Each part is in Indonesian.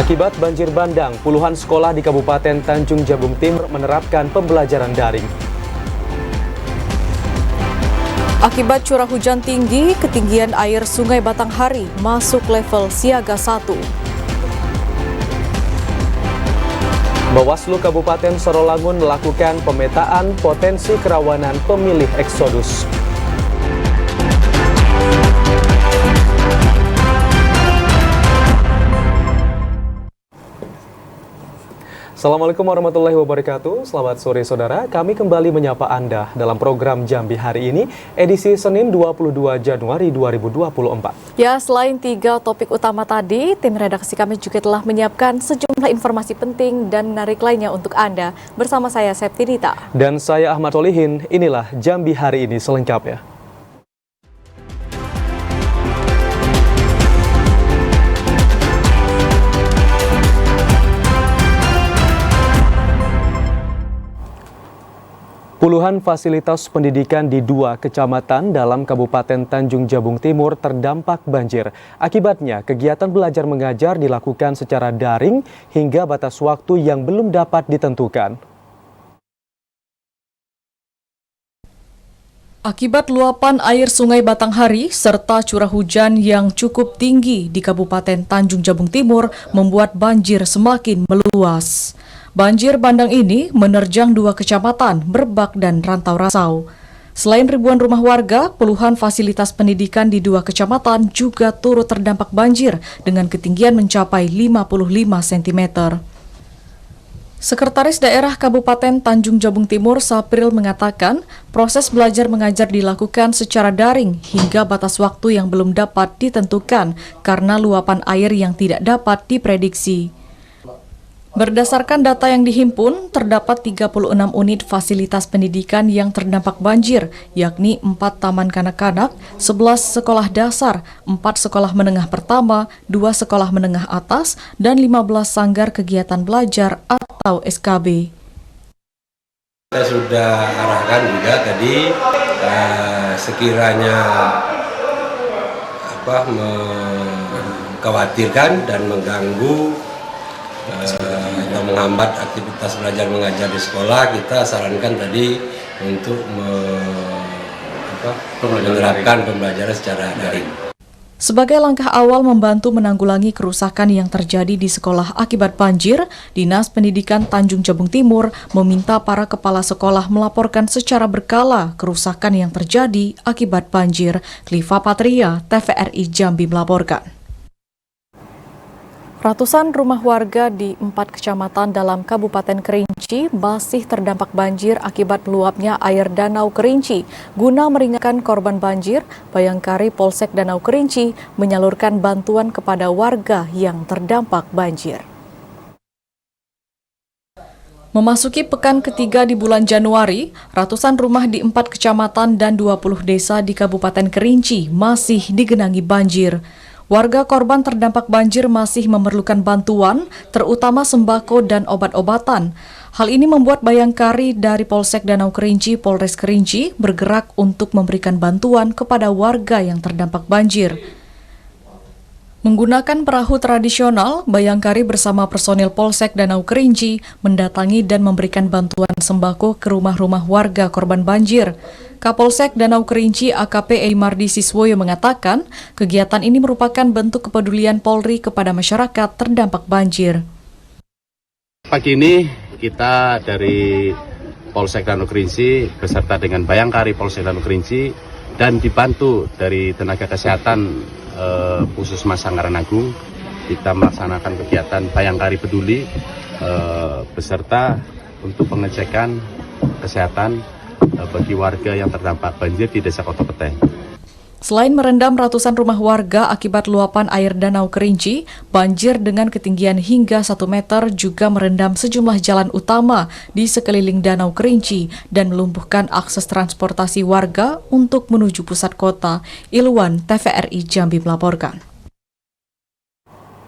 Akibat banjir bandang, puluhan sekolah di Kabupaten Tanjung Jabung Timur menerapkan pembelajaran daring. Akibat curah hujan tinggi, ketinggian air Sungai Batanghari masuk level siaga 1. Bawaslu Kabupaten Sorolangun melakukan pemetaan potensi kerawanan pemilih eksodus. Assalamualaikum warahmatullahi wabarakatuh. Selamat sore saudara, kami kembali menyapa Anda dalam program Jambi hari ini, edisi Senin 22 Januari 2024. Ya, selain 3 topik utama tadi, tim redaksi kami juga telah menyiapkan sejumlah informasi penting dan menarik lainnya untuk Anda. Bersama saya Septinita. Dan saya Ahmad Solihin, inilah Jambi hari ini selengkapnya. Puluhan fasilitas pendidikan di 2 kecamatan dalam Kabupaten Tanjung Jabung Timur terdampak banjir. Akibatnya, kegiatan belajar mengajar dilakukan secara daring hingga batas waktu yang belum dapat ditentukan. Akibat luapan air Sungai Batanghari serta curah hujan yang cukup tinggi di Kabupaten Tanjung Jabung Timur membuat banjir semakin meluas. Banjir bandang ini menerjang 2 kecamatan, Berbak dan Rantau Rasau. Selain ribuan rumah warga, puluhan fasilitas pendidikan di 2 kecamatan juga turut terdampak banjir dengan ketinggian mencapai 55 cm. Sekretaris Daerah Kabupaten Tanjung Jabung Timur, Sapril, mengatakan proses belajar mengajar dilakukan secara daring hingga batas waktu yang belum dapat ditentukan karena luapan air yang tidak dapat diprediksi. Berdasarkan data yang dihimpun, terdapat 36 unit fasilitas pendidikan yang terdampak banjir, yakni 4 taman kanak-kanak, 11 sekolah dasar, 4 sekolah menengah pertama, 2 sekolah menengah atas, dan 15 sanggar kegiatan belajar atau SKB. Kita sudah arahkan juga tadi sekiranya mengkhawatirkan dan mengganggu atau menghambat aktivitas belajar mengajar di sekolah, kita sarankan tadi untuk menerapkan pembelajaran secara daring. Sebagai langkah awal membantu menanggulangi kerusakan yang terjadi di sekolah akibat banjir, Dinas Pendidikan Tanjung Jabung Timur meminta para kepala sekolah melaporkan secara berkala kerusakan yang terjadi akibat banjir. Kliva Patria, TVRI Jambi melaporkan. Ratusan rumah warga di 4 kecamatan dalam Kabupaten Kerinci masih terdampak banjir akibat meluapnya air Danau Kerinci. Guna meringankan korban banjir, Bayangkari Polsek Danau Kerinci menyalurkan bantuan kepada warga yang terdampak banjir. Memasuki pekan ketiga di bulan Januari, ratusan rumah di 4 kecamatan dan 20 desa di Kabupaten Kerinci masih digenangi banjir. Warga korban terdampak banjir masih memerlukan bantuan, terutama sembako dan obat-obatan. Hal ini membuat Bayangkari dari Polsek Danau Kerinci, Polres Kerinci, bergerak untuk memberikan bantuan kepada warga yang terdampak banjir. Menggunakan perahu tradisional, Bayangkari bersama personil Polsek Danau Kerinci mendatangi dan memberikan bantuan sembako ke rumah-rumah warga korban banjir. Kapolsek Danau Kerinci AKP Eimardi Siswoyo mengatakan, kegiatan ini merupakan bentuk kepedulian Polri kepada masyarakat terdampak banjir. Pagi ini kita dari Polsek Danau Kerinci beserta dengan Bayangkari Polsek Danau Kerinci dan dibantu dari tenaga kesehatan Puskesmas Sanggaran Agung, kita melaksanakan kegiatan Bayangkari Peduli beserta untuk pengecekan kesehatan bagi warga yang terdampak banjir di Desa Kota Peteng. Selain merendam ratusan rumah warga akibat luapan air Danau Kerinci, banjir dengan ketinggian hingga 1 meter juga merendam sejumlah jalan utama di sekeliling Danau Kerinci dan melumpuhkan akses transportasi warga untuk menuju pusat kota. Ilwan, TVRI Jambi melaporkan.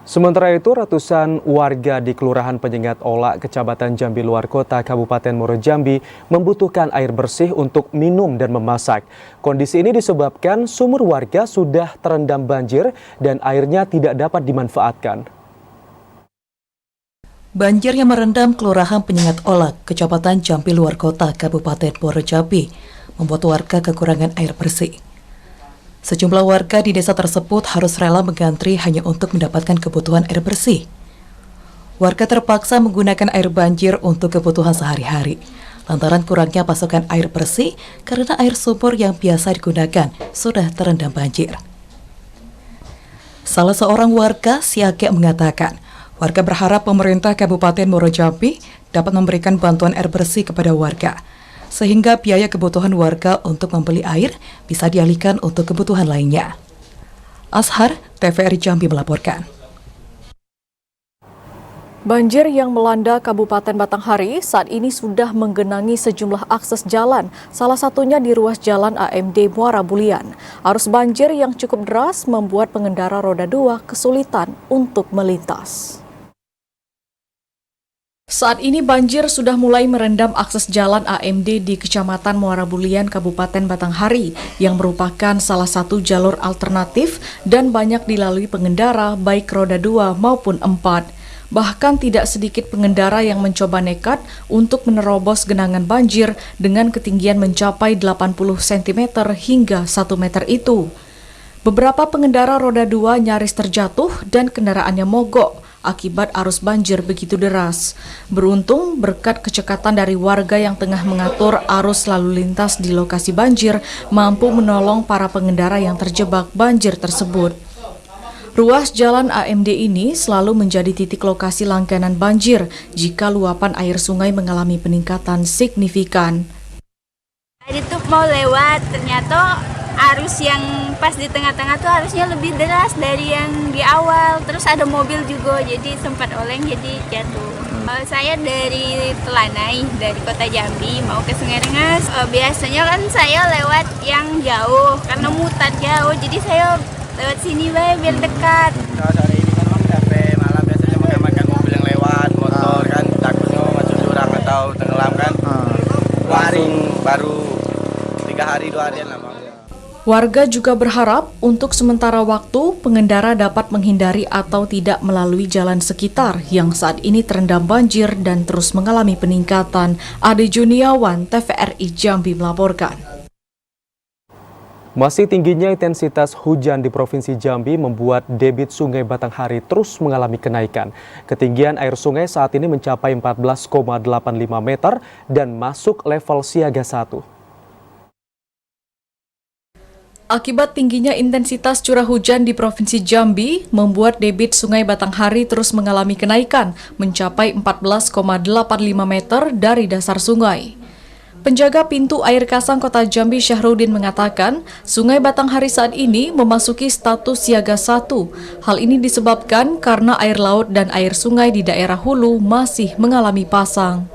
Sementara itu, ratusan warga di Kelurahan Penyengat Olak, Kecamatan Jambi Luar Kota, Kabupaten Muaro Jambi membutuhkan air bersih untuk minum dan memasak. Kondisi ini disebabkan sumur warga sudah terendam banjir dan airnya tidak dapat dimanfaatkan. Banjir yang merendam Kelurahan Penyengat Olak, Kecamatan Jambi Luar Kota, Kabupaten Muaro Jambi, membuat warga kekurangan air bersih. Sejumlah warga di desa tersebut harus rela mengantri hanya untuk mendapatkan kebutuhan air bersih. Warga terpaksa menggunakan air banjir untuk kebutuhan sehari-hari, lantaran kurangnya pasokan air bersih karena air sumur yang biasa digunakan sudah terendam banjir. Salah seorang warga, Siage, mengatakan, warga berharap pemerintah Kabupaten Muaro Jambi dapat memberikan bantuan air bersih kepada warga, sehingga biaya kebutuhan warga untuk membeli air bisa dialihkan untuk kebutuhan lainnya. Ashar, TVRI Jambi melaporkan. Banjir yang melanda Kabupaten Batanghari saat ini sudah menggenangi sejumlah akses jalan, salah satunya di ruas jalan AMD Muara Bulian. Arus banjir yang cukup deras membuat pengendara roda 2 kesulitan untuk melintas. Saat ini banjir sudah mulai merendam akses jalan AMD di Kecamatan Muara Bulian, Kabupaten Batanghari, yang merupakan salah satu jalur alternatif dan banyak dilalui pengendara baik roda 2 maupun 4. Bahkan tidak sedikit pengendara yang mencoba nekat untuk menerobos genangan banjir dengan ketinggian mencapai 80 cm hingga 1 meter itu. Beberapa pengendara roda 2 nyaris terjatuh dan kendaraannya mogok akibat arus banjir begitu deras. Beruntung berkat kecekatan dari warga yang tengah mengatur arus lalu lintas di lokasi banjir mampu menolong para pengendara yang terjebak banjir tersebut. Ruas jalan AMD ini selalu menjadi titik lokasi langganan banjir jika luapan air sungai mengalami peningkatan signifikan. Tadi tuh mau lewat, ternyata arus yang pas di tengah-tengah tuh harusnya lebih deras dari yang di awal. Terus ada mobil juga, jadi sempat oleng, jadi jatuh. Saya dari Telanai, dari kota Jambi, mau ke Sungai Rengas. Biasanya kan saya lewat yang jauh, karena mutar jauh, jadi saya lewat sini biar dekat. Sore ini kan sampai malam biasanya mengamankan mobil yang lewat, motor kan takutnya masuk jurang atau tenggelam kan. Langsung baru 3 hari 2 harian lah. Warga juga berharap untuk sementara waktu pengendara dapat menghindari atau tidak melalui jalan sekitar yang saat ini terendam banjir dan terus mengalami peningkatan. Ade Juniawan, TVRI Jambi melaporkan. Masih tingginya intensitas hujan di Provinsi Jambi membuat debit Sungai Batanghari terus mengalami kenaikan. Ketinggian air sungai saat ini mencapai 14,85 meter dan masuk level siaga 1. Akibat tingginya intensitas curah hujan di Provinsi Jambi, membuat debit Sungai Batanghari terus mengalami kenaikan, mencapai 14,85 meter dari dasar sungai. Penjaga pintu air Kasang Kota Jambi Syahrudin mengatakan, Sungai Batanghari saat ini memasuki status siaga 1. Hal ini disebabkan karena air laut dan air sungai di daerah hulu masih mengalami pasang.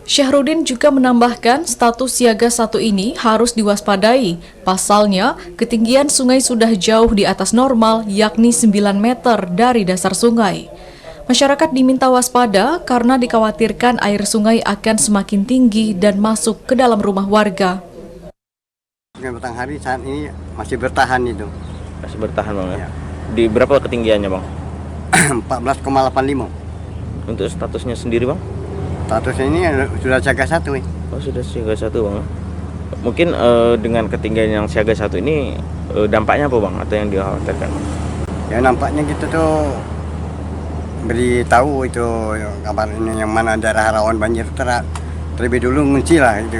Syahrudin juga menambahkan status siaga 1 ini harus diwaspadai. Pasalnya, ketinggian sungai sudah jauh di atas normal, yakni 9 meter dari dasar sungai. Masyarakat diminta waspada karena dikhawatirkan air sungai akan semakin tinggi dan masuk ke dalam rumah warga. Sungai Batanghari saat ini masih bertahan itu. Masih bertahan bang ya? Ya. Di berapa ketinggiannya bang? 14,85. Untuk statusnya sendiri bang? Statusnya ini sudah siaga 1 nih. Oh sudah siaga 1 bang. Mungkin dengan ketinggian yang siaga 1 ini dampaknya apa bang? Atau yang dikhawatirkan? Ya nampaknya gitu tuh beritahu itu kabar ini yang mana daerah rawan banjir terlebih dulu ngunci lah itu.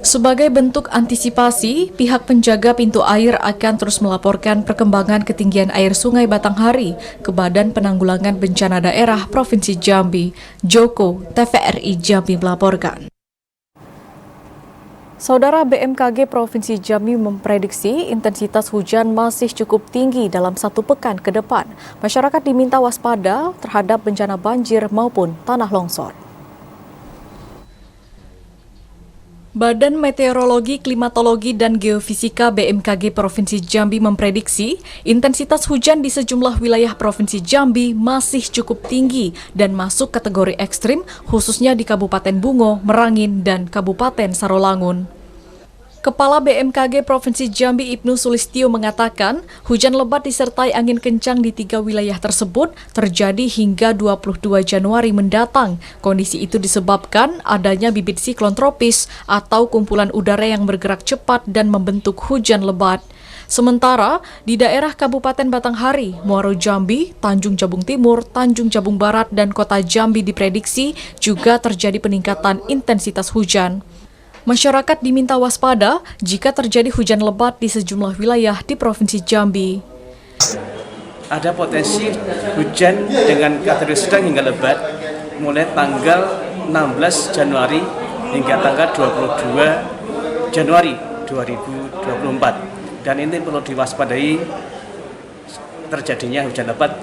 Sebagai bentuk antisipasi, pihak penjaga pintu air akan terus melaporkan perkembangan ketinggian air Sungai Batanghari ke Badan Penanggulangan Bencana Daerah Provinsi Jambi. Joko, TVRI Jambi melaporkan. Saudara, BMKG Provinsi Jambi memprediksi intensitas hujan masih cukup tinggi dalam 1 pekan ke depan. Masyarakat diminta waspada terhadap bencana banjir maupun tanah longsor. Badan Meteorologi, Klimatologi, dan Geofisika BMKG Provinsi Jambi memprediksi intensitas hujan di sejumlah wilayah Provinsi Jambi masih cukup tinggi dan masuk kategori ekstrim, khususnya di Kabupaten Bungo, Merangin, dan Kabupaten Sarolangun. Kepala BMKG Provinsi Jambi Ibnu Sulistyo mengatakan, hujan lebat disertai angin kencang di 3 wilayah tersebut terjadi hingga 22 Januari mendatang. Kondisi itu disebabkan adanya bibit siklon tropis atau kumpulan udara yang bergerak cepat dan membentuk hujan lebat. Sementara di daerah Kabupaten Batanghari, Muaro Jambi, Tanjung Jabung Timur, Tanjung Jabung Barat, dan Kota Jambi diprediksi juga terjadi peningkatan intensitas hujan. Masyarakat diminta waspada jika terjadi hujan lebat di sejumlah wilayah di Provinsi Jambi. Ada potensi hujan dengan kategori sedang hingga lebat mulai tanggal 16 Januari hingga tanggal 22 Januari 2024. Dan ini perlu diwaspadai terjadinya hujan lebat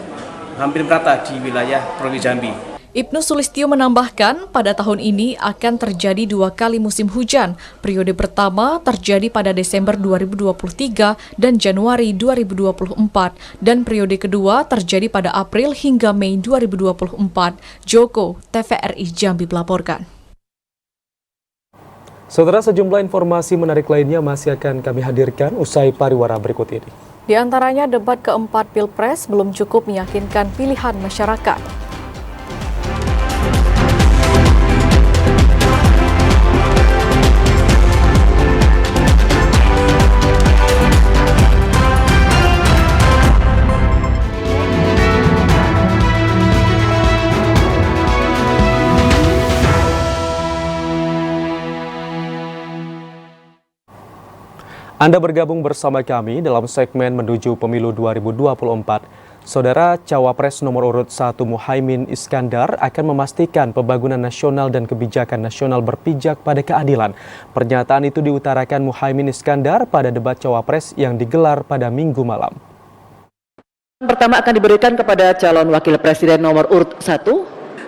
hampir merata di wilayah Provinsi Jambi. Ibnu Sulistyo menambahkan, pada tahun ini akan terjadi 2 kali musim hujan. Periode pertama terjadi pada Desember 2023 dan Januari 2024, dan periode kedua terjadi pada April hingga Mei 2024. Joko, TVRI Jambi melaporkan. Saudara, sejumlah informasi menarik lainnya masih akan kami hadirkan usai pariwara berikut ini. Di antaranya debat keempat Pilpres belum cukup meyakinkan pilihan masyarakat. Anda bergabung bersama kami dalam segmen menuju pemilu 2024. Saudara, Cawapres nomor urut 1 Muhaimin Iskandar akan memastikan pembangunan nasional dan kebijakan nasional berpijak pada keadilan. Pernyataan itu diutarakan Muhaimin Iskandar pada debat Cawapres yang digelar pada Minggu malam. Pertama akan diberikan kepada calon wakil presiden nomor urut 1.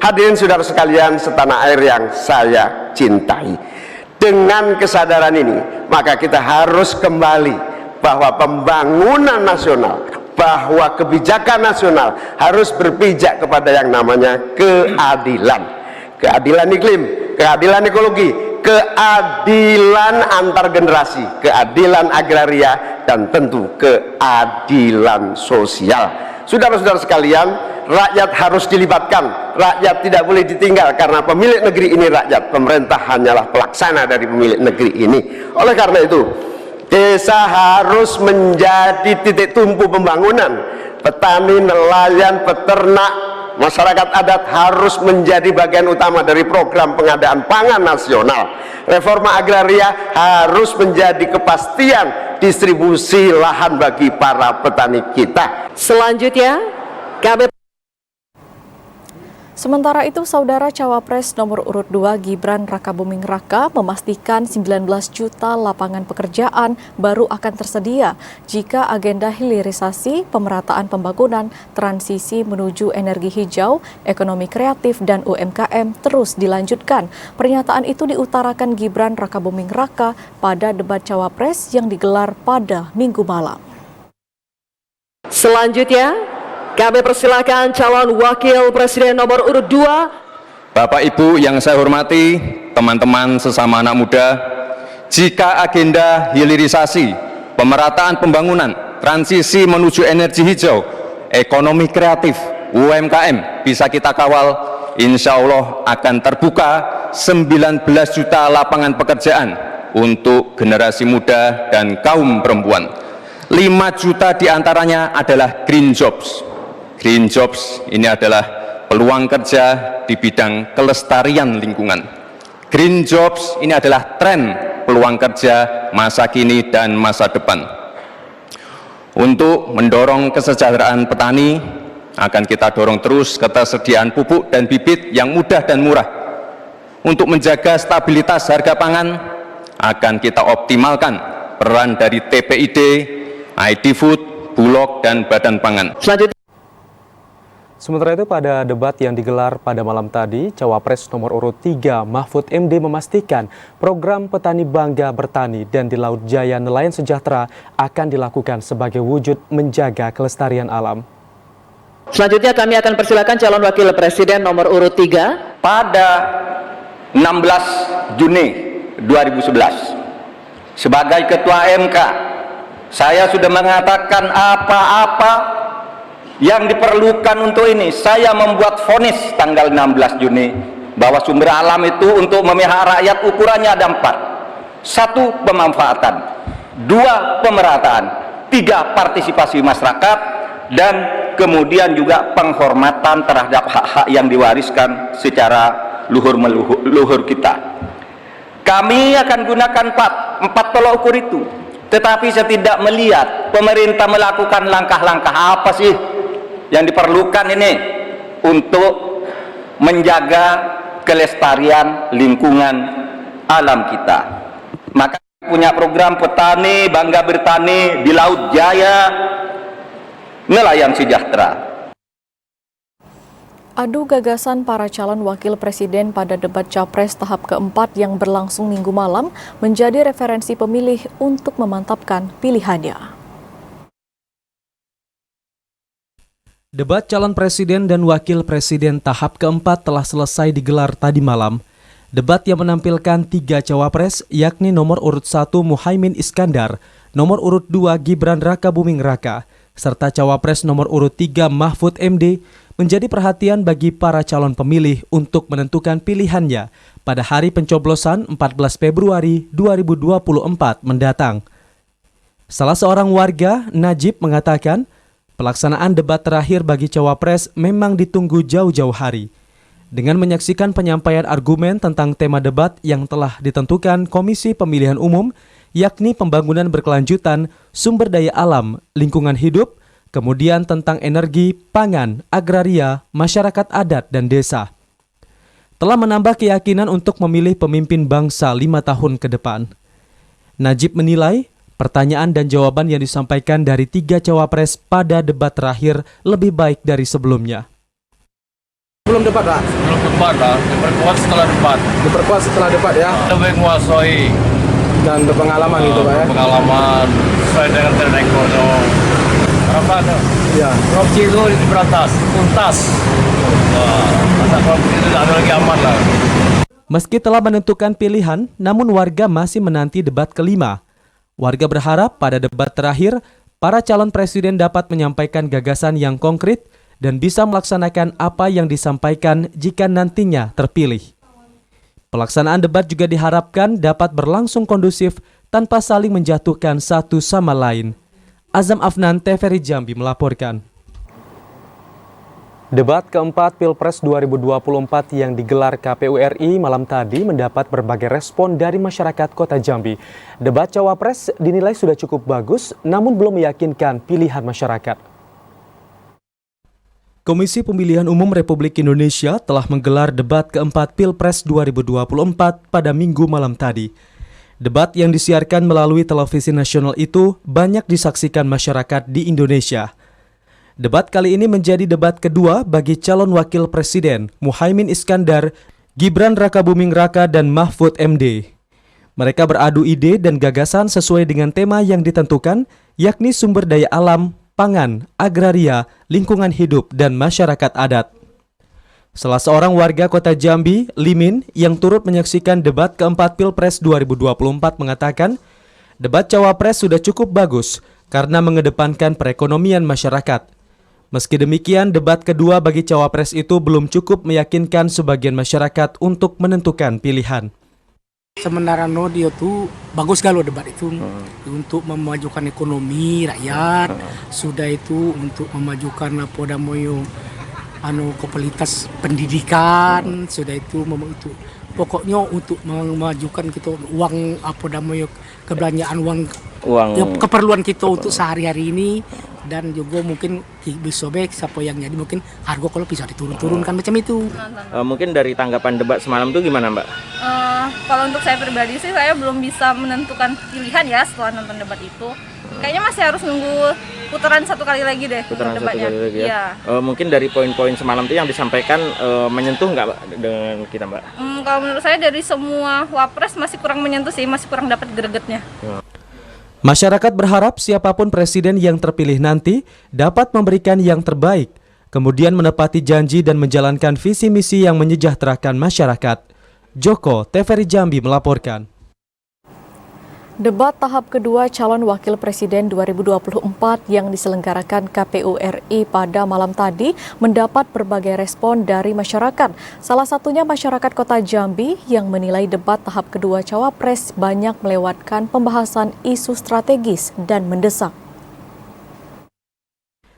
Hadirin saudara sekalian setanah air yang saya cintai. Dengan kesadaran ini, maka kita harus kembali bahwa pembangunan nasional, bahwa kebijakan nasional harus berpijak kepada yang namanya keadilan. Keadilan iklim, keadilan ekologi, keadilan antar generasi, keadilan agraria, dan tentu keadilan sosial. Saudara-saudara sekalian, rakyat harus dilibatkan, rakyat tidak boleh ditinggal karena pemilik negeri ini rakyat, pemerintah hanyalah pelaksana dari pemilik negeri ini. Oleh karena itu, desa harus menjadi titik tumpu pembangunan. Petani, nelayan, peternak, masyarakat adat harus menjadi bagian utama dari program pengadaan pangan nasional. Reforma agraria harus menjadi kepastian distribusi lahan bagi para petani kita. Selanjutnya, KB. Sementara itu, Saudara, Cawapres nomor urut 2 Gibran Rakabuming Raka memastikan 19 juta lapangan pekerjaan baru akan tersedia jika agenda hilirisasi, pemerataan pembangunan, transisi menuju energi hijau, ekonomi kreatif, dan UMKM terus dilanjutkan. Pernyataan itu diutarakan Gibran Rakabuming Raka pada debat Cawapres yang digelar pada Minggu malam. Selanjutnya, kami persilakan calon wakil presiden nomor urut 2. Bapak Ibu yang saya hormati, teman-teman sesama anak muda, jika agenda hilirisasi, pemerataan pembangunan, transisi menuju energi hijau, ekonomi kreatif, UMKM bisa kita kawal, insya Allah akan terbuka 19 juta lapangan pekerjaan untuk generasi muda dan kaum perempuan. 5 juta diantaranya adalah green jobs. Green jobs ini adalah peluang kerja di bidang kelestarian lingkungan. Green jobs ini adalah tren peluang kerja masa kini dan masa depan. Untuk mendorong kesejahteraan petani, akan kita dorong terus ketersediaan pupuk dan bibit yang mudah dan murah. Untuk menjaga stabilitas harga pangan, akan kita optimalkan peran dari TPID, ID Food, Bulog, dan Badan Pangan. Sementara itu, pada debat yang digelar pada malam tadi, Cawapres nomor urut 3 Mahfud MD memastikan program Petani Bangga Bertani dan di Laut Jaya Nelayan Sejahtera akan dilakukan sebagai wujud menjaga kelestarian alam. Selanjutnya kami akan persilakan calon wakil presiden nomor urut 3. Pada 16 Juni 2011, Sebagai Ketua MK, saya sudah mengatakan apa-apa yang diperlukan untuk ini. Saya membuat vonis tanggal 16 Juni bahwa sumber alam itu untuk memihak rakyat ukurannya ada 4. 1. Pemanfaatan, 2. Pemerataan, 3. Partisipasi masyarakat, dan kemudian juga penghormatan terhadap hak-hak yang diwariskan secara luhur kita. Kami akan gunakan 4 tolok ukur itu. Tetapi saya tidak melihat pemerintah melakukan langkah-langkah apa sih yang diperlukan ini untuk menjaga kelestarian lingkungan alam kita. Maka punya program petani bangga bertani di Laut Jaya, nelayan sejahtera. Adu gagasan para calon wakil presiden pada debat Capres tahap keempat yang berlangsung Minggu malam menjadi referensi pemilih untuk memantapkan pilihannya. Debat calon presiden dan wakil presiden tahap keempat telah selesai digelar tadi malam. Debat yang menampilkan 3 cawapres, yakni nomor urut 1 Muhaimin Iskandar, nomor urut 2 Gibran Rakabuming Raka, serta cawapres nomor urut 3 Mahfud MD, menjadi perhatian bagi para calon pemilih untuk menentukan pilihannya pada hari pencoblosan 14 Februari 2024 mendatang. Salah seorang warga, Najib, mengatakan pelaksanaan debat terakhir bagi cawapres memang ditunggu jauh-jauh hari. Dengan menyaksikan penyampaian argumen tentang tema debat yang telah ditentukan Komisi Pemilihan Umum, yakni pembangunan berkelanjutan, sumber daya alam, lingkungan hidup, kemudian tentang energi, pangan, agraria, masyarakat adat, dan desa. Telah menambah keyakinan untuk memilih pemimpin bangsa 5 tahun ke depan. Najib menilai, pertanyaan dan jawaban yang disampaikan dari 3 cawapres pada debat terakhir lebih baik dari sebelumnya. Belum debat, Pak? Belum debat, Pak. Diperkuat setelah debat. Diperkuat setelah debat, ya? Lebih menguasai. Dan berpengalaman gitu, Pak, ya? Berpengalaman, sesuai dengan tren ekonomi. Harapan, ya. Korupsi itu diberantas, tuntas. Masa korupsi itu tidak ada lagi aman lah. Meski telah menentukan pilihan, namun warga masih menanti debat kelima. Warga berharap pada debat terakhir, para calon presiden dapat menyampaikan gagasan yang konkret dan bisa melaksanakan apa yang disampaikan jika nantinya terpilih. Pelaksanaan debat juga diharapkan dapat berlangsung kondusif tanpa saling menjatuhkan satu sama lain. Azam Afnan, TVRI Jambi melaporkan. Debat keempat Pilpres 2024 yang digelar KPU RI malam tadi mendapat berbagai respon dari masyarakat Kota Jambi. Debat Cawapres dinilai sudah cukup bagus, namun belum meyakinkan pilihan masyarakat. Komisi Pemilihan Umum Republik Indonesia telah menggelar debat keempat Pilpres 2024 pada Minggu malam tadi. Debat yang disiarkan melalui televisi nasional itu banyak disaksikan masyarakat di Indonesia. Debat kali ini menjadi debat kedua bagi calon wakil presiden Muhaimin Iskandar, Gibran Rakabuming Raka, dan Mahfud MD. Mereka beradu ide dan gagasan sesuai dengan tema yang ditentukan, yakni sumber daya alam, pangan, agraria, lingkungan hidup, dan masyarakat adat. Salah seorang warga Kota Jambi, Limin, yang turut menyaksikan debat keempat Pilpres 2024 mengatakan, debat Cawapres sudah cukup bagus karena mengedepankan perekonomian masyarakat. Meski demikian, debat kedua bagi Cawapres itu belum cukup meyakinkan sebagian masyarakat untuk menentukan pilihan. Sementara dia tuh bagus kalau debat itu untuk memajukan ekonomi rakyat, sudah itu untuk memajukan kualitas pendidikan, sudah itu pokoknya untuk memajukan kita uang kebelanjaan uang. Ya, keperluan kita untuk sehari-hari ini, dan juga mungkin bisa siapa yang jadi mungkin harga kalau bisa diturun-turunkan macam itu. Mungkin dari tanggapan debat semalam itu gimana, Mbak? Kalau untuk saya pribadi sih saya belum bisa menentukan pilihan ya setelah nonton debat itu. Kayaknya masih harus nunggu putaran satu kali lagi deh. Putaran satu kali lagi ya. Mungkin dari poin-poin semalam itu yang disampaikan menyentuh nggak, Mbak, dengan kita, Mbak? Kalau menurut saya dari semua wapres masih kurang menyentuh sih, masih kurang dapat gregetnya. Masyarakat berharap siapapun presiden yang terpilih nanti dapat memberikan yang terbaik, kemudian menepati janji dan menjalankan visi misi yang menyejahterakan masyarakat. Joko, TVRI Jambi melaporkan. Debat tahap kedua calon wakil presiden 2024 yang diselenggarakan KPU RI pada malam tadi mendapat berbagai respon dari masyarakat. Salah satunya masyarakat Kota Jambi yang menilai debat tahap kedua Cawapres banyak melewatkan pembahasan isu strategis dan mendesak.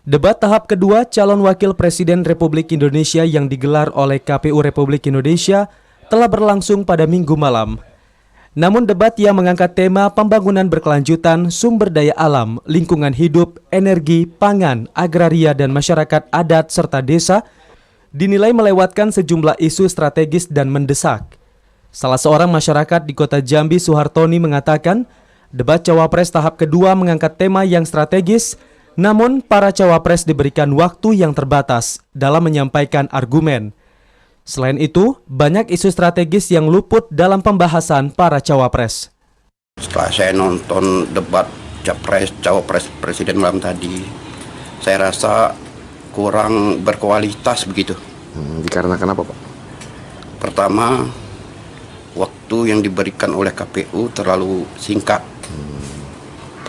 Debat tahap kedua calon wakil presiden Republik Indonesia yang digelar oleh KPU Republik Indonesia telah berlangsung pada Minggu malam. Namun debat yang mengangkat tema pembangunan berkelanjutan, sumber daya alam, lingkungan hidup, energi, pangan, agraria, dan masyarakat adat serta desa dinilai melewatkan sejumlah isu strategis dan mendesak. Salah seorang masyarakat di Kota Jambi, Suhartoni, mengatakan debat Cawapres tahap kedua mengangkat tema yang strategis, namun para Cawapres diberikan waktu yang terbatas dalam menyampaikan argumen. Selain itu, banyak isu strategis yang luput dalam pembahasan para Cawapres. Setelah saya nonton debat Cawapres Presiden malam tadi, saya rasa kurang berkualitas begitu. Dikarenakan apa, Pak? Pertama, waktu yang diberikan oleh KPU terlalu singkat.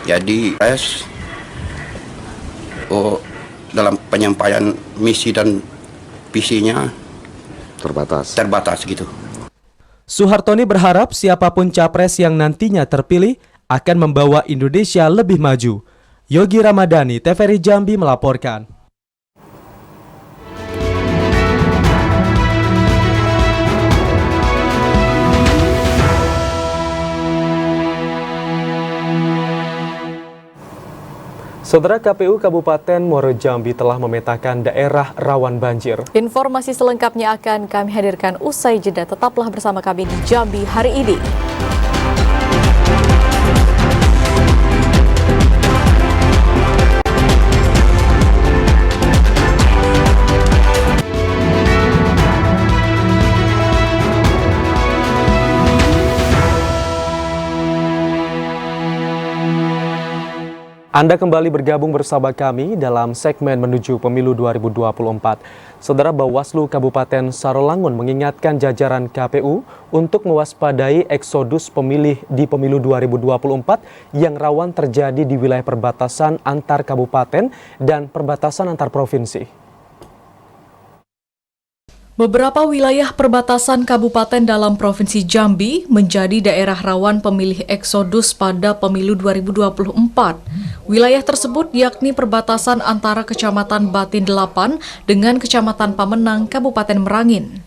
Jadi, dalam penyampaian misi dan visinya terbatas gitu. Suhartoni berharap siapapun capres yang nantinya terpilih akan membawa Indonesia lebih maju. Yogi Ramadhani, TVRI Jambi melaporkan. Saudara, KPU Kabupaten Muaro Jambi telah memetakan daerah rawan banjir. Informasi selengkapnya akan kami hadirkan usai jeda. Tetaplah bersama kami di Jambi hari ini. Anda kembali bergabung bersama kami dalam segmen menuju pemilu 2024. Saudara, Bawaslu Kabupaten Sarolangun mengingatkan jajaran KPU untuk mewaspadai eksodus pemilih di pemilu 2024 yang rawan terjadi di wilayah perbatasan antar kabupaten dan perbatasan antar provinsi. Beberapa wilayah perbatasan kabupaten dalam Provinsi Jambi menjadi daerah rawan pemilih eksodus pada pemilu 2024. Wilayah tersebut yakni perbatasan antara Kecamatan Batin 8 dengan Kecamatan Pamenang, Kabupaten Merangin.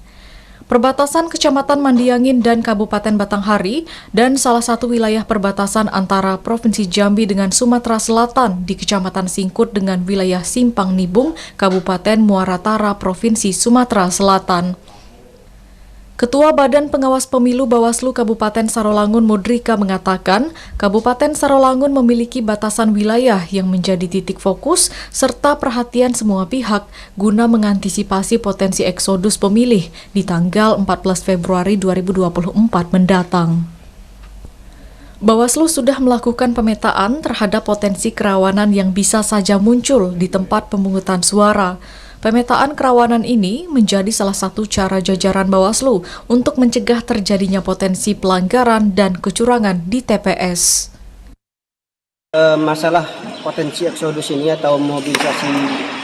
Perbatasan Kecamatan Mandiangin dan Kabupaten Batanghari, dan salah satu wilayah perbatasan antara Provinsi Jambi dengan Sumatera Selatan di Kecamatan Singkut dengan wilayah Simpang Nibung, Kabupaten Muaratara, Provinsi Sumatera Selatan. Ketua Badan Pengawas Pemilu Bawaslu Kabupaten Sarolangun Mudrika mengatakan, Kabupaten Sarolangun memiliki batasan wilayah yang menjadi titik fokus serta perhatian semua pihak guna mengantisipasi potensi eksodus pemilih di tanggal 14 Februari 2024 mendatang. Bawaslu sudah melakukan pemetaan terhadap potensi kerawanan yang bisa saja muncul di tempat pemungutan suara. Pemetaan kerawanan ini menjadi salah satu cara jajaran Bawaslu untuk mencegah terjadinya potensi pelanggaran dan kecurangan di TPS. Masalah potensi eksodus ini atau mobilisasi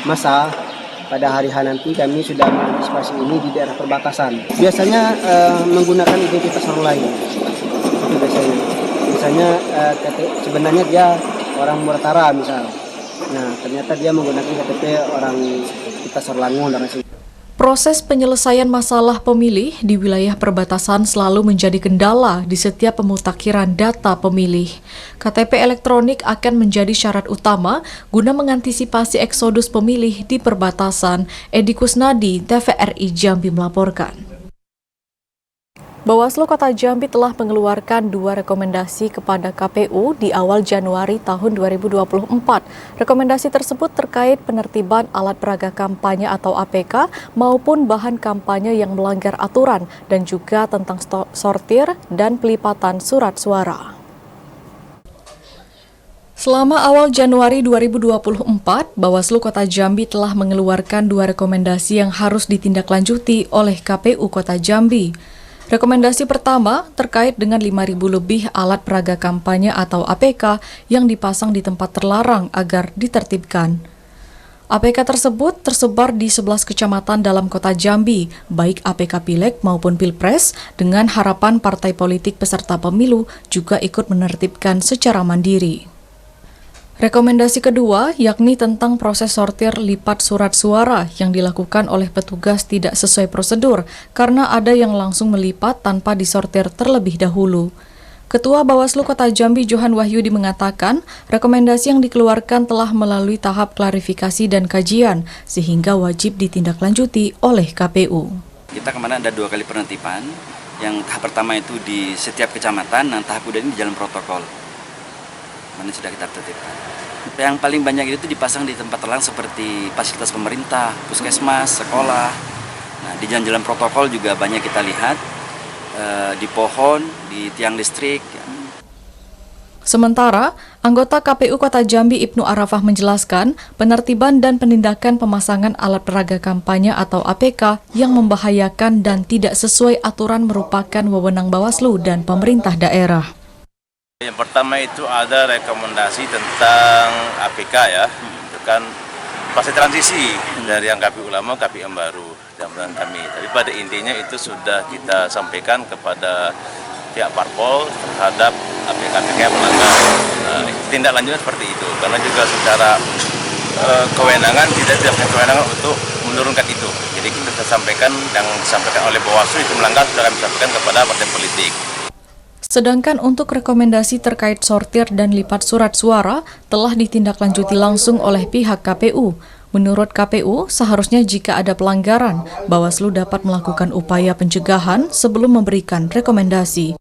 massa pada hari H nanti kami sudah mengantisipasi ini di daerah perbatasan. Biasanya menggunakan identitas orang lain. Itu biasanya. Misalnya sebenarnya dia orang Muratara misal. Nah, ternyata dia menggunakan KTP orang kita Sarolangun dan lain. Proses penyelesaian masalah pemilih di wilayah perbatasan selalu menjadi kendala di setiap pemutakhiran data pemilih. KTP elektronik akan menjadi syarat utama guna mengantisipasi eksodus pemilih di perbatasan. Edi Kusnadi, TVRI Jambi melaporkan. Bawaslu Kota Jambi telah mengeluarkan 2 rekomendasi kepada KPU di awal Januari tahun 2024. Rekomendasi tersebut terkait penertiban alat peraga kampanye atau APK maupun bahan kampanye yang melanggar aturan dan juga tentang sortir dan pelipatan surat suara. Selama awal Januari 2024, Bawaslu Kota Jambi telah mengeluarkan 2 rekomendasi yang harus ditindaklanjuti oleh KPU Kota Jambi. Rekomendasi pertama terkait dengan 5.000 lebih alat peraga kampanye atau APK yang dipasang di tempat terlarang agar ditertibkan. APK tersebut tersebar di 11 kecamatan dalam kota Jambi, baik APK Pileg maupun Pilpres, dengan harapan partai politik peserta pemilu juga ikut menertibkan secara mandiri. Rekomendasi kedua yakni tentang proses sortir lipat surat suara yang dilakukan oleh petugas tidak sesuai prosedur karena ada yang langsung melipat tanpa disortir terlebih dahulu. Ketua Bawaslu Kota Jambi Johan Wahyudi mengatakan rekomendasi yang dikeluarkan telah melalui tahap klarifikasi dan kajian sehingga wajib ditindaklanjuti oleh KPU. Kita kemarin ada 2 kali penertiban, yang tahap pertama itu di setiap kecamatan dan tahap kedua ini di jalan protokol. Mana sudah kita tertibkan. Yang paling banyak itu dipasang di tempat terlarang seperti fasilitas pemerintah, puskesmas, sekolah. Nah, di jalan-jalan protokol juga banyak kita lihat, di pohon, di tiang listrik. Sementara, anggota KPU Kota Jambi Ibnu Arafah menjelaskan penertiban dan penindakan pemasangan alat peraga kampanye atau APK yang membahayakan dan tidak sesuai aturan merupakan wewenang Bawaslu dan pemerintah daerah. Yang pertama itu ada rekomendasi tentang APK ya, itu kan fase transisi dari yang KPU lama ke KPU yang baru dan kami. Tapi pada intinya itu sudah kita sampaikan kepada pihak parpol terhadap APK yang melanggar. Tindak lanjutnya seperti itu, karena juga secara kewenangan tidak punya kewenangan untuk menurunkan itu. Jadi kita sampaikan yang disampaikan oleh Bawaslu itu melanggar sudah kami sampaikan kepada partai politik. Sedangkan untuk rekomendasi terkait sortir dan lipat surat suara telah ditindaklanjuti langsung oleh pihak KPU. Menurut KPU, seharusnya jika ada pelanggaran, Bawaslu dapat melakukan upaya pencegahan sebelum memberikan rekomendasi.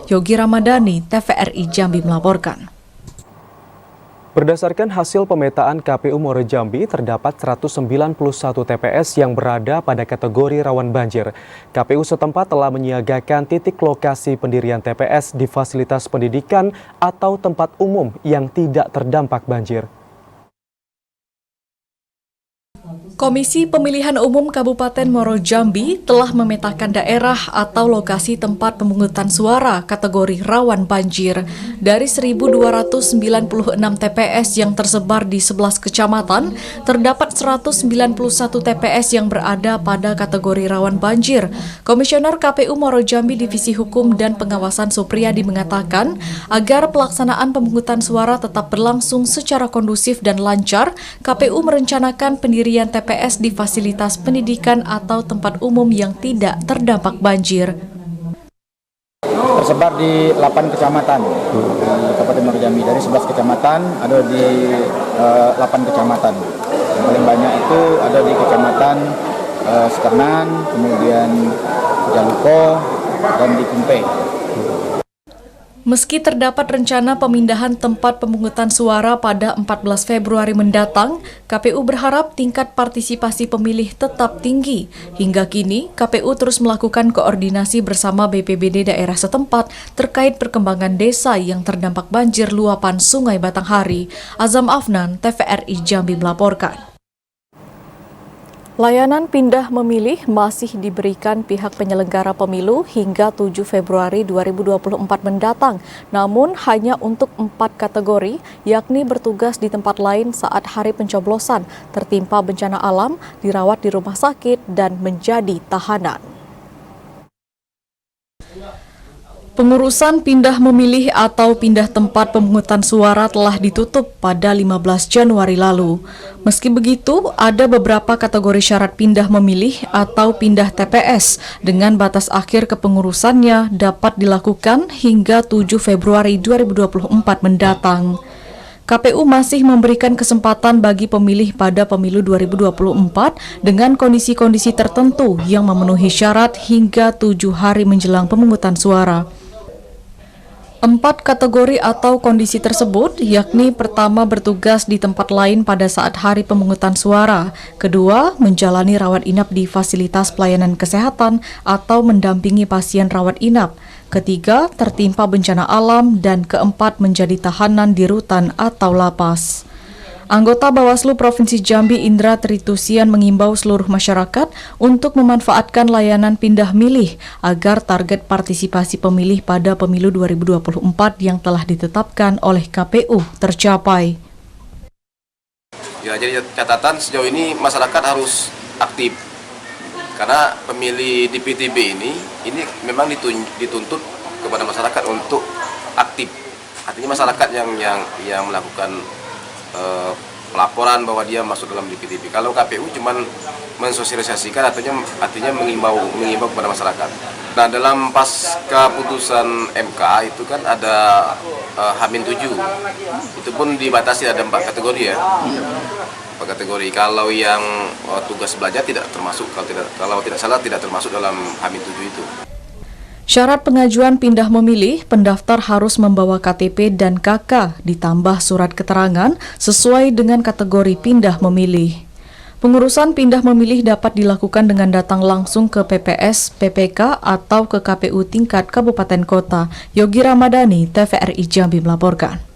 Yogi Ramadhani, TVRI Jambi melaporkan. Berdasarkan hasil pemetaan KPU Muaro Jambi, terdapat 191 TPS yang berada pada kategori rawan banjir. KPU setempat telah menyiagakan titik lokasi pendirian TPS di fasilitas pendidikan atau tempat umum yang tidak terdampak banjir. Komisi Pemilihan Umum Kabupaten Muaro Jambi telah memetakan daerah atau lokasi tempat pemungutan suara kategori rawan banjir. Dari 1.296 TPS yang tersebar di 11 kecamatan, terdapat 191 TPS yang berada pada kategori rawan banjir. Komisioner KPU Muaro Jambi Divisi Hukum dan Pengawasan Supriyadi mengatakan, agar pelaksanaan pemungutan suara tetap berlangsung secara kondusif dan lancar, KPU merencanakan pendirian TPS di fasilitas pendidikan atau tempat umum yang tidak terdampak banjir. Tersebar di 8 kecamatan di Kabupaten Muaro Jambi. Dari 11 kecamatan ada di 8 kecamatan. Yang paling banyak itu ada di kecamatan Seternan, kemudian Jaluko, dan di Kumpe. Meski terdapat rencana pemindahan tempat pemungutan suara pada 14 Februari mendatang, KPU berharap tingkat partisipasi pemilih tetap tinggi. Hingga kini, KPU terus melakukan koordinasi bersama BPBD daerah setempat terkait perkembangan desa yang terdampak banjir luapan Sungai Batanghari. Azam Afnan, TVRI Jambi melaporkan. Layanan pindah memilih masih diberikan pihak penyelenggara pemilu hingga 7 Februari 2024 mendatang, namun hanya untuk 4 kategori, yakni bertugas di tempat lain saat hari pencoblosan, tertimpa bencana alam, dirawat di rumah sakit, dan menjadi tahanan. Pengurusan pindah memilih atau pindah tempat pemungutan suara telah ditutup pada 15 Januari lalu. Meski begitu, ada beberapa kategori syarat pindah memilih atau pindah TPS dengan batas akhir kepengurusannya dapat dilakukan hingga 7 Februari 2024 mendatang. KPU masih memberikan kesempatan bagi pemilih pada pemilu 2024 dengan kondisi-kondisi tertentu yang memenuhi syarat hingga 7 hari menjelang pemungutan suara. 4 kategori atau kondisi tersebut, yakni pertama bertugas di tempat lain pada saat hari pemungutan suara, kedua menjalani rawat inap di fasilitas pelayanan kesehatan atau mendampingi pasien rawat inap, ketiga tertimpa bencana alam, dan keempat menjadi tahanan di rutan atau lapas. Anggota Bawaslu Provinsi Jambi Indra Tritusian mengimbau seluruh masyarakat untuk memanfaatkan layanan pindah milih agar target partisipasi pemilih pada pemilu 2024 yang telah ditetapkan oleh KPU tercapai. Ya, jadi catatan sejauh ini masyarakat harus aktif karena pemilih di PTB ini memang dituntut kepada masyarakat untuk aktif. Artinya masyarakat yang melakukan pelaporan bahwa dia masuk dalam DPTB. Kalau KPU cuma mensosialisasikan, artinya mengimbau kepada masyarakat. Nah, dalam pasca putusan MK itu kan ada H-7. Itu pun dibatasi, ada 4 kategori ya. 4 kategori. Kalau yang tugas belajar tidak termasuk, kalau tidak salah tidak termasuk dalam H-7 itu. Syarat pengajuan pindah memilih, pendaftar harus membawa KTP dan KK ditambah surat keterangan sesuai dengan kategori pindah memilih. Pengurusan pindah memilih dapat dilakukan dengan datang langsung ke PPS, PPK, atau ke KPU tingkat Kabupaten Kota. Yogi Ramadhani, TVRI Jambi melaporkan.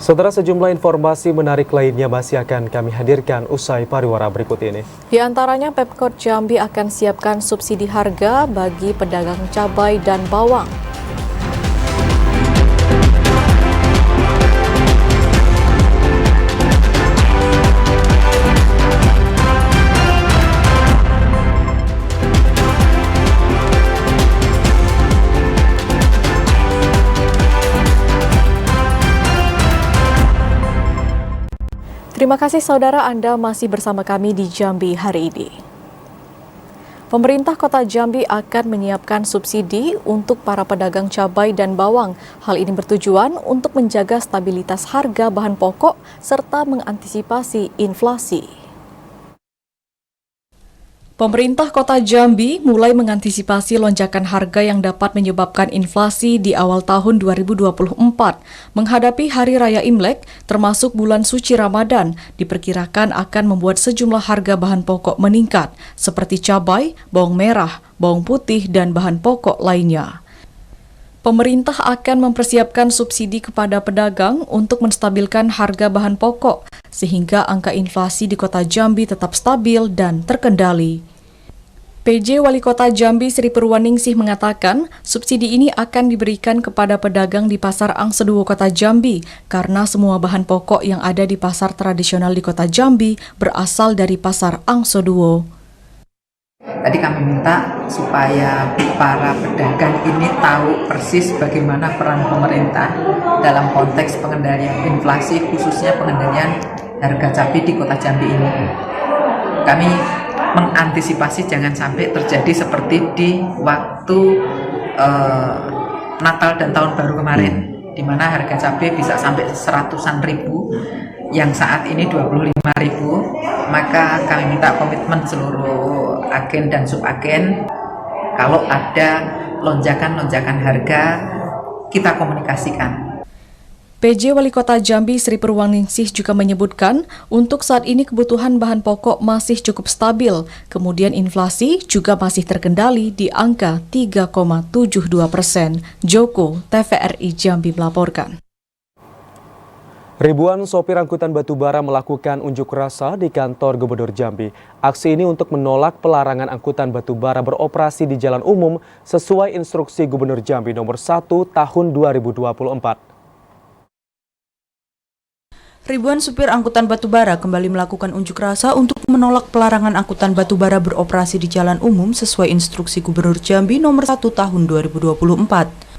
Saudara, sejumlah informasi menarik lainnya masih akan kami hadirkan usai pariwara berikut ini. Di antaranya Pemkot Jambi akan siapkan subsidi harga bagi pedagang cabai dan bawang. Terima kasih saudara, Anda masih bersama kami di Jambi hari ini. Pemerintah Kota Jambi akan menyiapkan subsidi untuk para pedagang cabai dan bawang. Hal ini bertujuan untuk menjaga stabilitas harga bahan pokok serta mengantisipasi inflasi. Pemerintah Kota Jambi mulai mengantisipasi lonjakan harga yang dapat menyebabkan inflasi di awal tahun 2024. Menghadapi Hari Raya Imlek, termasuk bulan suci Ramadan, diperkirakan akan membuat sejumlah harga bahan pokok meningkat, seperti cabai, bawang merah, bawang putih, dan bahan pokok lainnya. Pemerintah akan mempersiapkan subsidi kepada pedagang untuk menstabilkan harga bahan pokok, sehingga angka inflasi di Kota Jambi tetap stabil dan terkendali. PJ Wali Kota Jambi Sri Purwaningsih mengatakan subsidi ini akan diberikan kepada pedagang di Pasar Angseduo Kota Jambi karena semua bahan pokok yang ada di pasar tradisional di Kota Jambi berasal dari Pasar Angseduo. Tadi kami minta supaya para pedagang ini tahu persis bagaimana peran pemerintah dalam konteks pengendalian inflasi, khususnya pengendalian harga cabai di Kota Jambi ini. Kami mengantisipasi jangan sampai terjadi seperti di waktu Natal dan Tahun Baru kemarin, di mana harga cabai bisa sampai 100-an ribu, yang saat ini 25.000. Maka kami minta komitmen seluruh agen dan subagen, kalau ada lonjakan-lonjakan harga, kita komunikasikan. PJ Wali Kota Jambi Sri Purwaningsih juga menyebutkan untuk saat ini kebutuhan bahan pokok masih cukup stabil, kemudian inflasi juga masih terkendali di angka 3,72%. Joko, TVRI Jambi melaporkan. Ribuan sopir angkutan batubara melakukan unjuk rasa di kantor Gubernur Jambi. Aksi ini untuk menolak pelarangan angkutan batubara beroperasi di jalan umum sesuai instruksi Gubernur Jambi nomor 1 tahun 2024. Ribuan supir angkutan batubara kembali melakukan unjuk rasa untuk menolak pelarangan angkutan batubara beroperasi di jalan umum sesuai instruksi Gubernur Jambi nomor 1 tahun 2024.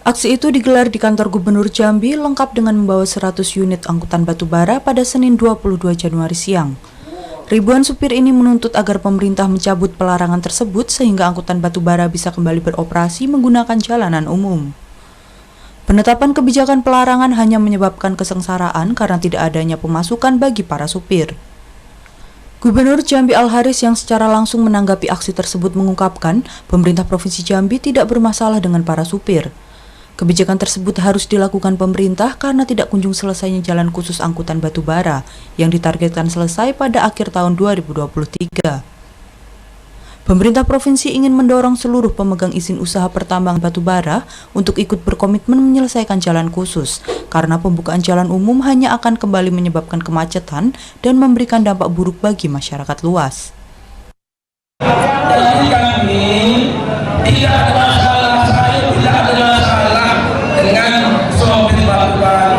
Aksi itu digelar di kantor Gubernur Jambi lengkap dengan membawa 100 unit angkutan batubara pada Senin 22 Januari siang. Ribuan supir ini menuntut agar pemerintah mencabut pelarangan tersebut sehingga angkutan batubara bisa kembali beroperasi menggunakan jalanan umum. Penetapan kebijakan pelarangan hanya menyebabkan kesengsaraan karena tidak adanya pemasukan bagi para supir. Gubernur Jambi Al-Haris yang secara langsung menanggapi aksi tersebut mengungkapkan pemerintah Provinsi Jambi tidak bermasalah dengan para supir. Kebijakan tersebut harus dilakukan pemerintah karena tidak kunjung selesainya jalan khusus angkutan batu bara yang ditargetkan selesai pada akhir tahun 2023. Pemerintah provinsi ingin mendorong seluruh pemegang izin usaha pertambangan batu bara untuk ikut berkomitmen menyelesaikan jalan khusus, karena pembukaan jalan umum hanya akan kembali menyebabkan kemacetan dan memberikan dampak buruk bagi masyarakat luas. Jadi kami tidak ada masalah, saya tidak ada masalah dengan sopir batu bara.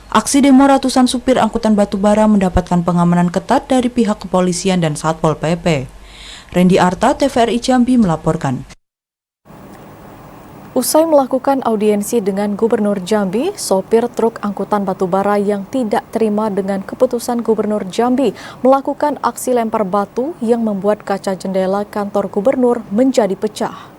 Aksi demo ratusan supir angkutan batu bara mendapatkan pengamanan ketat dari pihak kepolisian dan Satpol PP. Randy Arta, TVRI Jambi melaporkan. Usai melakukan audiensi dengan Gubernur Jambi, sopir truk angkutan batubara yang tidak terima dengan keputusan Gubernur Jambi melakukan aksi lempar batu yang membuat kaca jendela kantor gubernur menjadi pecah.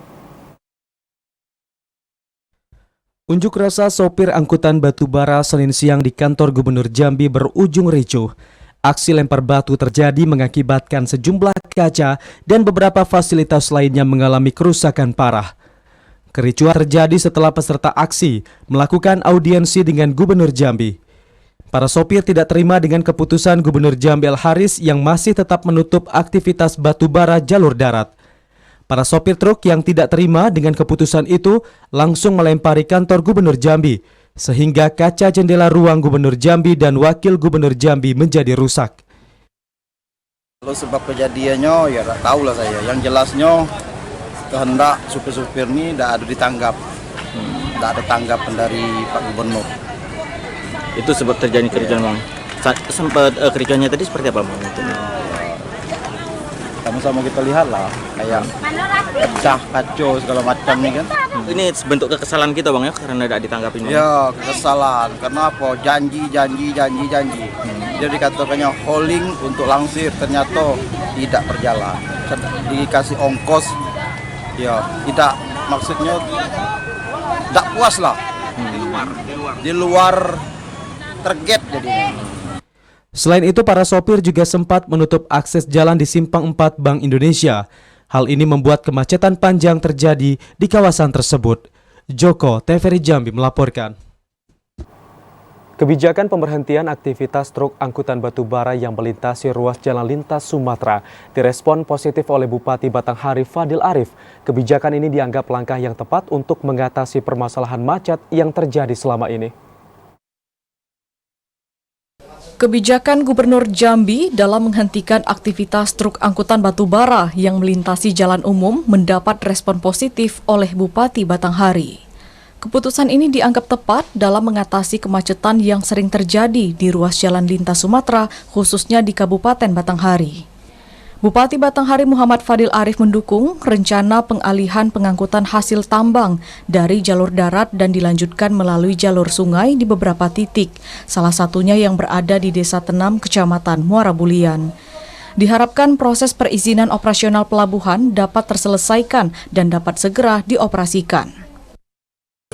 Unjuk rasa sopir angkutan batubara Senin siang di kantor Gubernur Jambi berujung ricuh. Aksi lempar batu terjadi mengakibatkan sejumlah kaca dan beberapa fasilitas lainnya mengalami kerusakan parah. Kericuhan terjadi setelah peserta aksi melakukan audiensi dengan Gubernur Jambi. Para sopir tidak terima dengan keputusan Gubernur Jambi Al-Haris yang masih tetap menutup aktivitas batubara jalur darat. Para sopir truk yang tidak terima dengan keputusan itu langsung melempari kantor Gubernur Jambi, sehingga kaca jendela ruang Gubernur Jambi dan Wakil Gubernur Jambi menjadi rusak. Kalau sebab kejadiannya ya tak tahu lah saya. Yang jelasnya kehendak supir-supir ini tidak ada ditanggap, tidak ada tanggapan dari Pak Gubernur. Itu sebab terjadi kericuan, Bang. Sempat kericuannya tadi seperti apa, Bang? Sama-sama kita lihat lah, kayak pecah, kacau, segala macam nih kan. Ini bentuk kekesalan kita, Bang, ya, karena tidak ditanggapi. Ya, kekesalan. Karena apa? Janji. Jadi katakannya hauling untuk langsir, ternyata tidak berjalan. Dikasih ongkos, ya tidak, maksudnya tidak puas lah. Di luar target jadinya. Selain itu, para sopir juga sempat menutup akses jalan di Simpang 4 Bank Indonesia. Hal ini membuat kemacetan panjang terjadi di kawasan tersebut. Joko, TVRI Jambi melaporkan. Kebijakan pemberhentian aktivitas truk angkutan batubara yang melintasi ruas jalan lintas Sumatera direspon positif oleh Bupati Batanghari Fadil Arif. Kebijakan ini dianggap langkah yang tepat untuk mengatasi permasalahan macet yang terjadi selama ini. Kebijakan Gubernur Jambi dalam menghentikan aktivitas truk angkutan batubara yang melintasi jalan umum mendapat respon positif oleh Bupati Batanghari. Keputusan ini dianggap tepat dalam mengatasi kemacetan yang sering terjadi di ruas jalan lintas Sumatera, khususnya di Kabupaten Batanghari. Bupati Batanghari Muhammad Fadil Arif mendukung rencana pengalihan pengangkutan hasil tambang dari jalur darat dan dilanjutkan melalui jalur sungai di beberapa titik, salah satunya yang berada di Desa Tenam, Kecamatan Muara Bulian. Diharapkan proses perizinan operasional pelabuhan dapat terselesaikan dan dapat segera dioperasikan.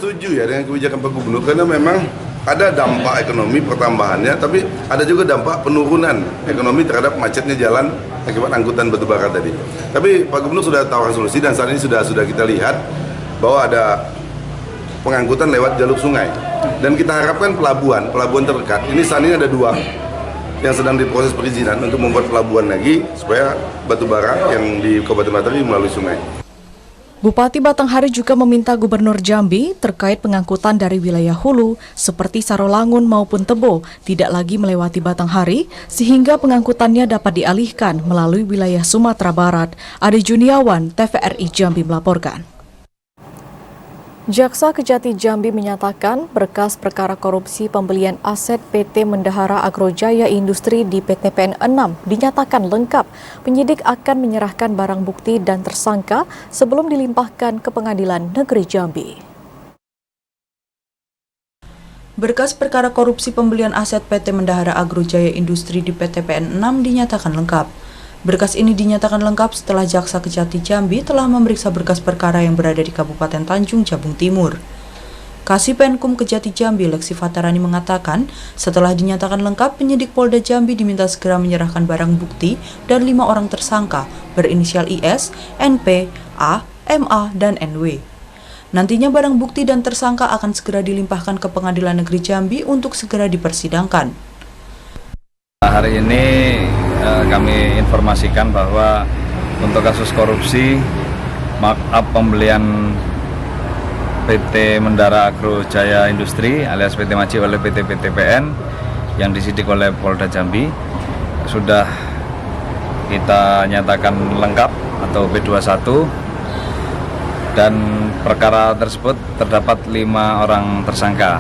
Setuju ya dengan kebijakan Pak Gubernur, karena memang ada dampak ekonomi pertambahannya, tapi ada juga dampak penurunan ekonomi terhadap macetnya jalan akibat angkutan batubara tadi. Tapi Pak Gubernur sudah tawarkan solusi dan saat ini sudah kita lihat bahwa ada pengangkutan lewat jalur sungai. Dan kita harapkan pelabuhan terdekat, ini saat ini ada 2 yang sedang diproses perizinan untuk membuat pelabuhan lagi supaya batubara yang di Kabupaten Batanghari melalui sungai. Bupati Batanghari juga meminta Gubernur Jambi terkait pengangkutan dari wilayah hulu seperti Sarolangun maupun Tebo tidak lagi melewati Batanghari sehingga pengangkutannya dapat dialihkan melalui wilayah Sumatera Barat. Adi Juniawan, TVRI Jambi melaporkan. Jaksa Kejati Jambi menyatakan berkas perkara korupsi pembelian aset PT Mendahara Agrojaya Industri di PTPN 6 dinyatakan lengkap. Penyidik akan menyerahkan barang bukti dan tersangka sebelum dilimpahkan ke Pengadilan Negeri Jambi. Berkas perkara korupsi pembelian aset PT Mendahara Agrojaya Industri di PTPN 6 dinyatakan lengkap. Berkas ini dinyatakan lengkap setelah Jaksa Kejati Jambi telah memeriksa berkas perkara yang berada di Kabupaten Tanjung Jabung Timur. Kasih Penkum Kejati Jambi Leksi Fatarani mengatakan, setelah dinyatakan lengkap, penyidik Polda Jambi diminta segera menyerahkan barang bukti dan 5 orang tersangka berinisial IS, NP, A, MA, dan NW. Nantinya barang bukti dan tersangka akan segera dilimpahkan ke Pengadilan Negeri Jambi untuk segera dipersidangkan. Hari ini kami informasikan bahwa untuk kasus korupsi markup pembelian PT Mendahara Agrojaya Industri alias PT Maji oleh PT PTPN yang disidik oleh Polda Jambi sudah kita nyatakan lengkap atau P21, dan perkara tersebut terdapat 5 orang tersangka.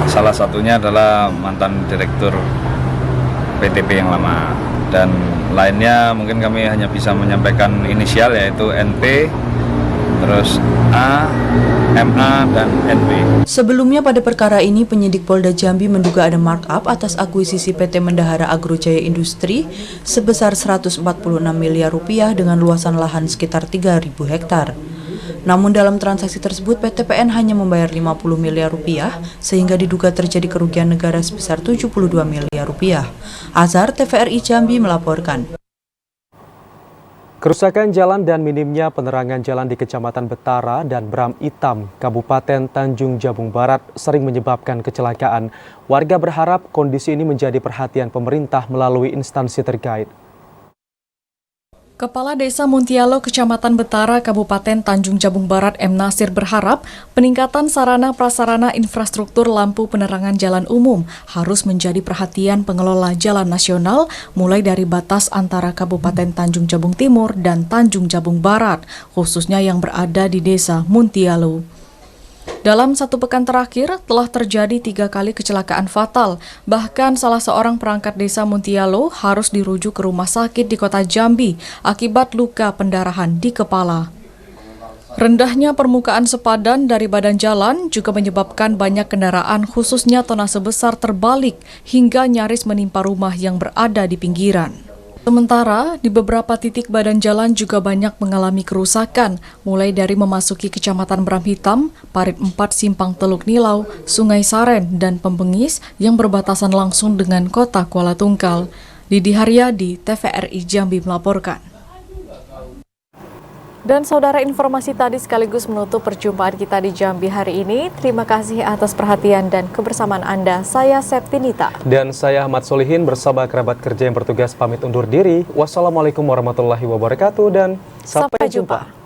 Salah satunya adalah mantan direktur PTP yang lama, dan lainnya mungkin kami hanya bisa menyampaikan inisial yaitu NP, terus A, MA, dan NB. Sebelumnya pada perkara ini penyidik Polda Jambi menduga ada markup atas akuisisi PT Mendahara Agrojaya Industri sebesar 146 miliar rupiah dengan luasan lahan sekitar 3.000 hektar. Namun dalam transaksi tersebut PTPN hanya membayar 50 miliar rupiah sehingga diduga terjadi kerugian negara sebesar 72 miliar rupiah. Azhar, TVRI Jambi melaporkan. Kerusakan jalan dan minimnya penerangan jalan di Kecamatan Betara dan Bram Itam, Kabupaten Tanjung Jabung Barat sering menyebabkan kecelakaan. Warga berharap kondisi ini menjadi perhatian pemerintah melalui instansi terkait. Kepala Desa Muntialo, Kecamatan Betara, Kabupaten Tanjung Jabung Barat, M. Nasir berharap peningkatan sarana prasarana infrastruktur lampu penerangan jalan umum harus menjadi perhatian pengelola jalan nasional mulai dari batas antara Kabupaten Tanjung Jabung Timur dan Tanjung Jabung Barat, khususnya yang berada di Desa Muntialo. Dalam 1 pekan terakhir, telah terjadi 3 kali kecelakaan fatal. Bahkan salah seorang perangkat desa Muntialo harus dirujuk ke rumah sakit di kota Jambi akibat luka pendarahan di kepala. Rendahnya permukaan sepadan dari badan jalan juga menyebabkan banyak kendaraan khususnya tonase besar terbalik hingga nyaris menimpa rumah yang berada di pinggiran. Sementara, di beberapa titik badan jalan juga banyak mengalami kerusakan, mulai dari memasuki Kecamatan Bram Hitam, Parit 4 Simpang Teluk Nilau, Sungai Saren, dan Pembengis yang berbatasan langsung dengan kota Kuala Tungkal. Didi Haryadi, TVRI Jambi melaporkan. Dan saudara, informasi tadi sekaligus menutup perjumpaan kita di Jambi hari ini. Terima kasih atas perhatian dan kebersamaan Anda. Saya Septinita. Dan saya Ahmad Solihin bersama kerabat kerja yang bertugas pamit undur diri. Wassalamualaikum warahmatullahi wabarakatuh dan sampai jumpa.